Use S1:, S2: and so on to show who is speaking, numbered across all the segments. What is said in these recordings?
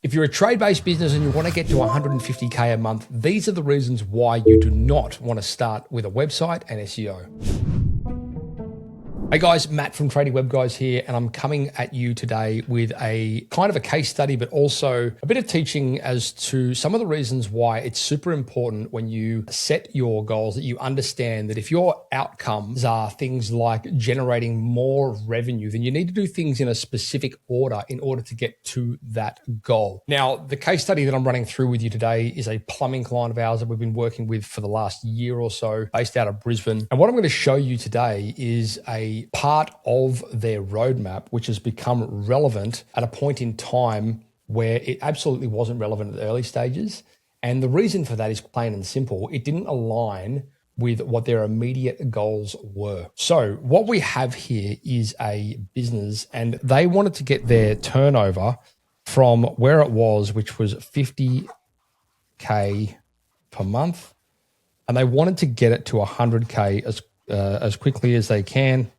S1: If you're a trade-based business and you want to get to 150K a month, these are the reasons why you do not want to start with a website and SEO. Hey guys, Matt from Trading Web Guys here, and I'm coming at you today with a kind of a case study, but also a bit of teaching as to some of the reasons why it's super important when you set your goals that you understand that if your outcomes are things like generating more revenue, then you need to do things in a specific order in order to get to that goal. Now, the case study that I'm running through with you today is a plumbing client of ours that we've been working with for the last year or so, based out of Brisbane. And what I'm going to show you today is a part of their roadmap which has become relevant at a point in time where it absolutely wasn't relevant at the early stages. And the reason for that is plain and simple. It didn't align with what their immediate goals were. So what we have here is a business, and they wanted to get their turnover from where it was, which was 50K per month, and they wanted to get it to 100K as quickly as they can,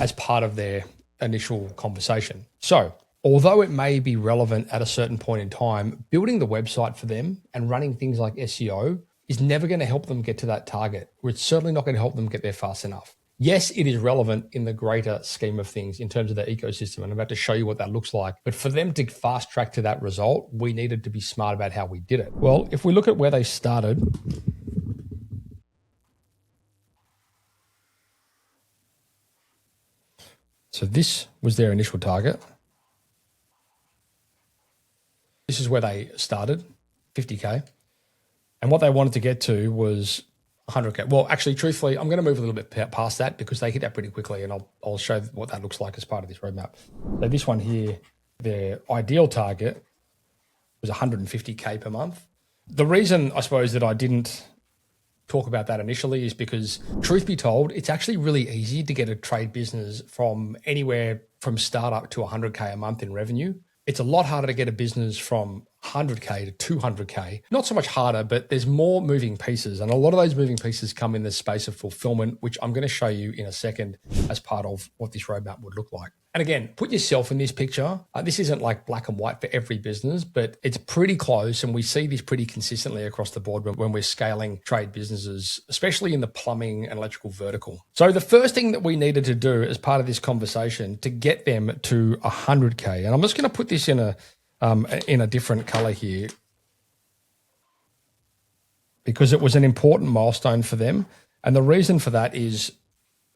S1: as part of their initial conversation. So although it may be relevant at a certain point in time, building the website for them and running things like SEO is never going to help them get to that target, or it's certainly not going to help them get there fast enough. Yes, it is relevant in the greater scheme of things in terms of their ecosystem, and I'm about to show you what that looks like. But for them to fast track to that result, we needed to be smart about how we did it. Well, if we look at where they started, so this was their initial target. This is where they started, 50K. And what they wanted to get to was 100K. Well, actually, truthfully, I'm going to move a little bit past that because they hit that pretty quickly, and I'll show what that looks like as part of this roadmap. So this one here, their ideal target was 150K per month. The reason, I suppose, that I didn't talk about that initially is because, truth be told, it's actually really easy to get a trade business from anywhere from startup to 100K a month in revenue. It's a lot harder to get a business from 100K to 200K. Not so much harder, but there's more moving pieces. And a lot of those moving pieces come in the space of fulfillment, which I'm going to show you in a second as part of what this roadmap would look like. And again, put yourself in this picture. This isn't like black and white for every business, but it's pretty close. And we see this pretty consistently across the board when we're scaling trade businesses, especially in the plumbing and electrical vertical. So the first thing that we needed to do as part of this conversation to get them to 100K, and I'm just going to put this in a different color here because it was an important milestone for them. And the reason for that is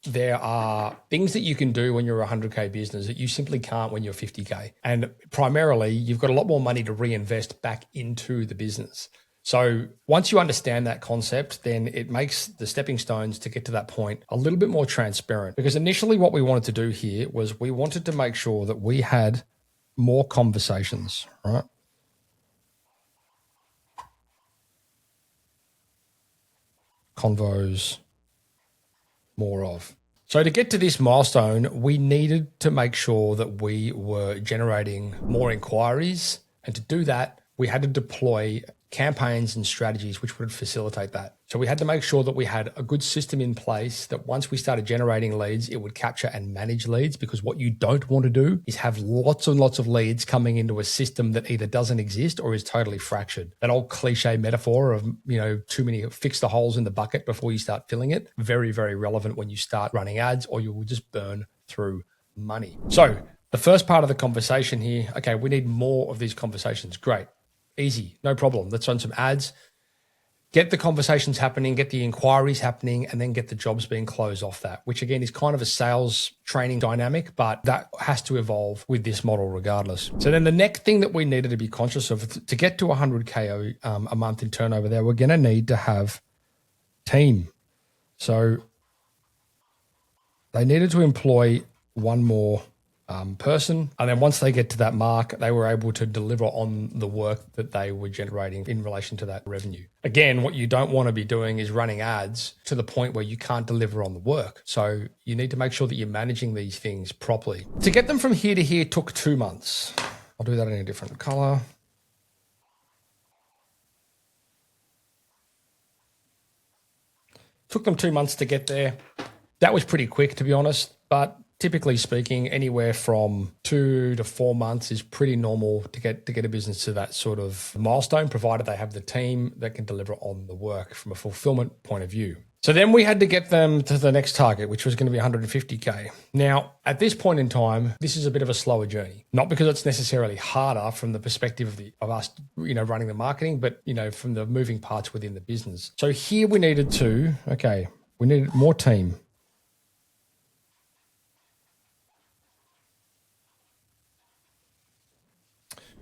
S1: there are things that you can do when you're a 100K business that you simply can't when you're 50K. And primarily, you've got a lot more money to reinvest back into the business. So once you understand that concept, then it makes the stepping stones to get to that point a little bit more transparent. Because initially what we wanted to do here was we wanted to make sure that we had more conversations, right? Convos, more of. So to get to this milestone, we needed to make sure that we were generating more inquiries. And to do that, we had to deploy campaigns and strategies which would facilitate that. So we had to make sure that we had a good system in place that once we started generating leads, it would capture and manage leads, because what you don't want to do is have lots and lots of leads coming into a system that either doesn't exist or is totally fractured. That old cliche metaphor of, too many, fix the holes in the bucket before you start filling it. Very, very relevant when you start running ads, or you will just burn through money. So the first part of the conversation here, okay, we need more of these conversations. Great. Easy, no problem. Let's run some ads, get the conversations happening, get the inquiries happening, and then get the jobs being closed off that, which again is kind of a sales training dynamic, but that has to evolve with this model regardless. So then the next thing that we needed to be conscious of to get to 100K a month in turnover there, we're going to need to have team. So they needed to employ one more person. And then once they get to that mark, they were able to deliver on the work that they were generating in relation to that revenue. Again, what you don't want to be doing is running ads to the point where you can't deliver on the work. So you need to make sure that you're managing these things properly. To get them from here to here took 2 months. I'll do that in a different color. Took them 2 months to get there. That was pretty quick, to be honest, but typically speaking, anywhere from 2 to 4 months is pretty normal to get a business to that sort of milestone, provided they have the team that can deliver on the work from a fulfillment point of view. So then we had to get them to the next target, which was going to be 150K. Now, at this point in time, this is a bit of a slower journey, not because it's necessarily harder from the perspective of us, running the marketing, but, from the moving parts within the business. So here we needed more team.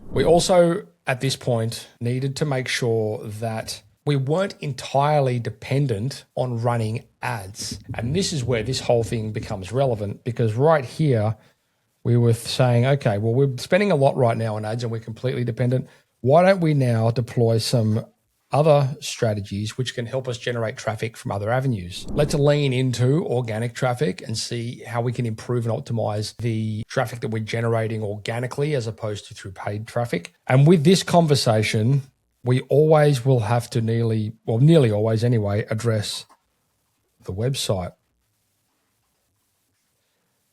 S1: We also, at this point, needed to make sure that we weren't entirely dependent on running ads. And this is where this whole thing becomes relevant, because right here, we were saying, okay, well, we're spending a lot right now on ads and we're completely dependent. Why don't we now deploy some other strategies which can help us generate traffic from other avenues? Let's lean into organic traffic and see how we can improve and optimize the traffic that we're generating organically as opposed to through paid traffic. And with this conversation, we always will have to nearly always anyway, address the website.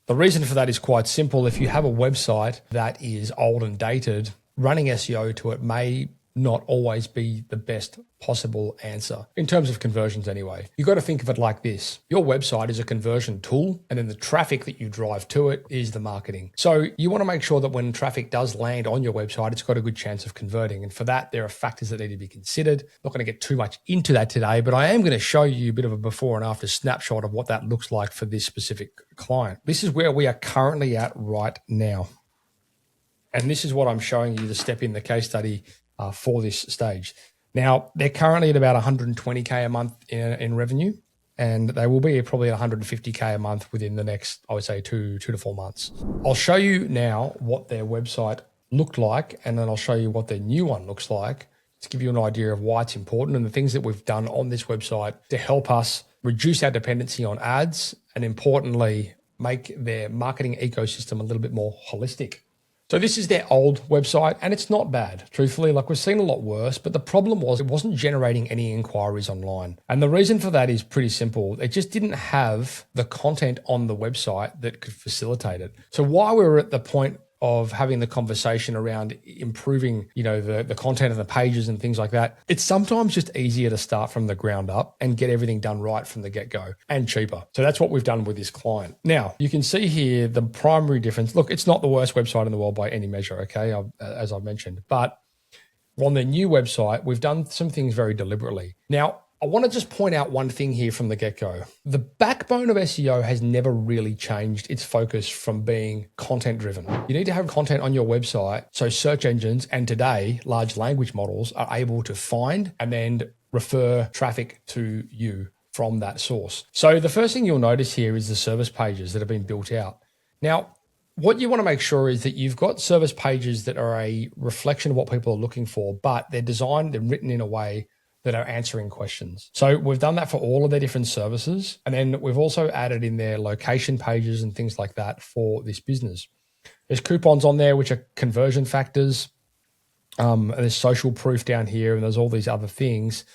S1: The reason for that is quite simple. If you have a website that is old and dated, running SEO to it may not always be the best possible answer in terms of conversions anyway. You've got to think of it like this. Your website is a conversion tool, and then the traffic that you drive to it is the marketing. So you want to make sure that when traffic does land on your website, it's got a good chance of converting. And for that, there are factors that need to be considered. I'm not going to get too much into that today, but I am going to show you a bit of a before and after snapshot of what that looks like for this specific client. This is where we are currently at right now. And this is what I'm showing you, the step in the case study for this stage. Now, they're currently at about 120K a month in revenue, and they will be probably 150K a month within the next, I would say, 2 to 4 months. I'll show you now what their website looked like, and then I'll show you what their new one looks like to give you an idea of why it's important and the things that we've done on this website to help us reduce our dependency on ads and, importantly, make their marketing ecosystem a little bit more holistic. So this is their old website, and it's not bad, truthfully. Like, we've seen a lot worse, but the problem was it wasn't generating any inquiries online. And the reason for that is pretty simple. It just didn't have the content on the website that could facilitate it. So while we were at the point of having the conversation around improving, the content of the pages and things like that, it's sometimes just easier to start from the ground up and get everything done right from the get-go and cheaper. So that's what we've done with this client. Now, you can see here the primary difference. Look, it's not the worst website in the world by any measure, okay, as I've mentioned. But on the new website, we've done some things very deliberately. Now, I want to just point out one thing here from the get-go. The backbone of SEO has never really changed its focus from being content-driven. You need to have content on your website so search engines and today large language models are able to find and then refer traffic to you from that source. So the first thing you'll notice here is the service pages that have been built out. Now, what you want to make sure is that you've got service pages that are a reflection of what people are looking for, but they're written in a way that are answering questions. So we've done that for all of their different services. And then we've also added in their location pages and things like that for this business. There's coupons on there, which are conversion factors. There's social proof down here, and there's all these other things.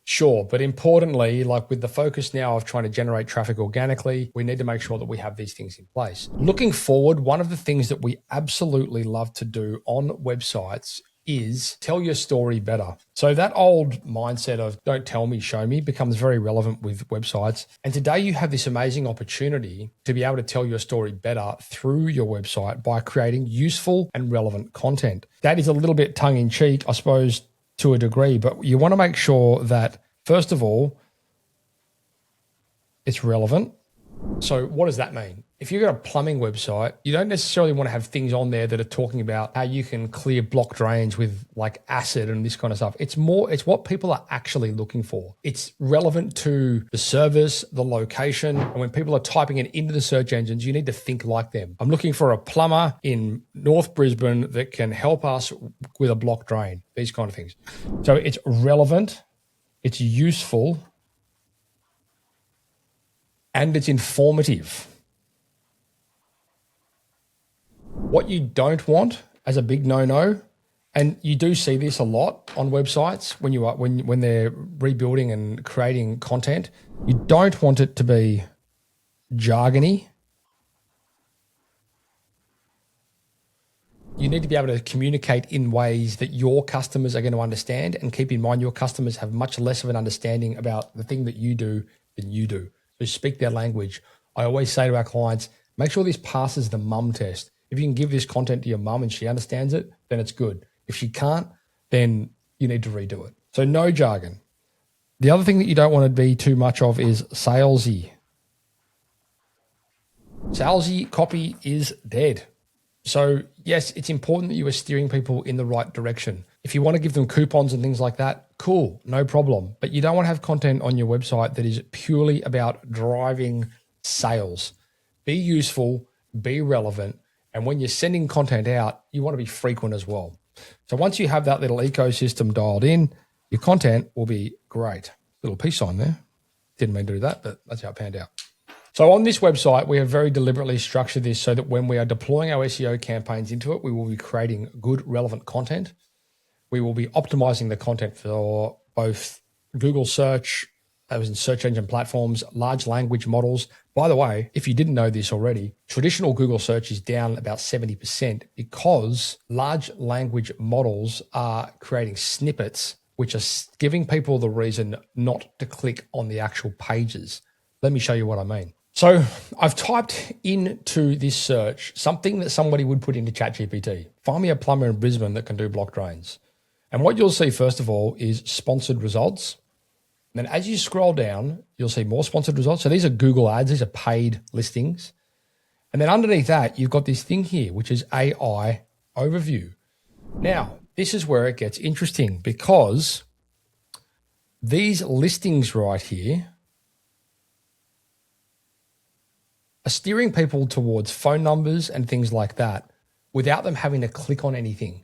S1: Sure, but importantly, like with the focus now of trying to generate traffic organically, we need to make sure that we have these things in place. Looking forward, one of the things that we absolutely love to do on websites is tell your story better. So that old mindset of don't tell me, show me becomes very relevant with websites. And today you have this amazing opportunity to be able to tell your story better through your website by creating useful and relevant content. That is a little bit tongue in cheek, I suppose, to a degree, but you want to make sure that, first of all, it's relevant. So what does that mean? If you've got a plumbing website, you don't necessarily want to have things on there that are talking about how you can clear block drains with like acid and this kind of stuff. It's what people are actually looking for. It's relevant to the service, the location. And when people are typing it into the search engines, you need to think like them. I'm looking for a plumber in North Brisbane that can help us with a block drain, these kind of things. So it's relevant, it's useful, and it's informative. What you don't want as a big no-no, and you do see this a lot on websites when they're rebuilding and creating content, you don't want it to be jargony You need to be able to communicate in ways that your customers are going to understand, and keep in mind your customers have much less of an understanding about the thing that you do than you do. So speak their language. I always say to our clients, make sure this passes the mum test. If you can give this content to your mum and she understands it, then it's good. If she can't, then you need to redo it. So no jargon. The other thing that you don't want to be too much of is salesy. Salesy copy is dead. So yes, it's important that you are steering people in the right direction. If you want to give them coupons and things like that, cool, no problem. But you don't want to have content on your website that is purely about driving sales. Be useful, be relevant, and when you're sending content out, you want to be frequent as well. So once you have that little ecosystem dialed in, your content will be great. Little peace sign there. Didn't mean to do that, but that's how it panned out. So on this website, we have very deliberately structured this so that when we are deploying our SEO campaigns into it, we will be creating good, relevant content. We will be optimizing the content for both Google search, as in search engine platforms, large language models. By the way, if you didn't know this already, traditional Google search is down about 70% because large language models are creating snippets, which are giving people the reason not to click on the actual pages. Let me show you what I mean. So I've typed into this search something that somebody would put into ChatGPT. Find me a plumber in Brisbane that can do block drains. And what you'll see, first of all, is sponsored results. And then as you scroll down, you'll see more sponsored results. So these are Google ads. These are paid listings. And then underneath that, you've got this thing here, which is AI overview. Now, this is where it gets interesting because these listings right here are steering people towards phone numbers and things like that without them having to click on anything.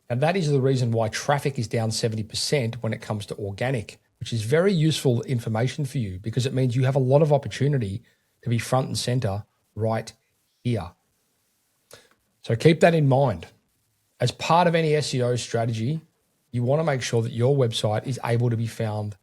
S1: And that is the reason why traffic is down 70% when it comes to organic, which is very useful information for you because it means you have a lot of opportunity to be front and center right here. So keep that in mind. As part of any SEO strategy, you want to make sure that your website is able to be found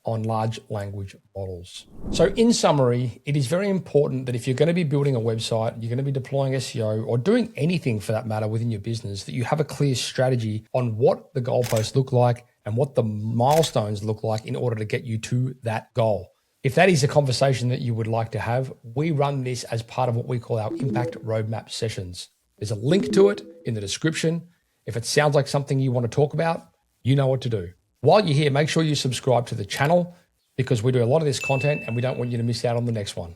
S1: on large language models. So in summary, it is very important that if you're going to be building a website, you're going to be deploying SEO or doing anything for that matter within your business, that you have a clear strategy on what the goalposts look like and what the milestones look like in order to get you to that goal. If that is a conversation that you would like to have, we run this as part of what we call our Impact Roadmap sessions. There's a link to it in the description. If it sounds like something you want to talk about, you know what to do. While you're here, make sure you subscribe to the channel because we do a lot of this content and we don't want you to miss out on the next one.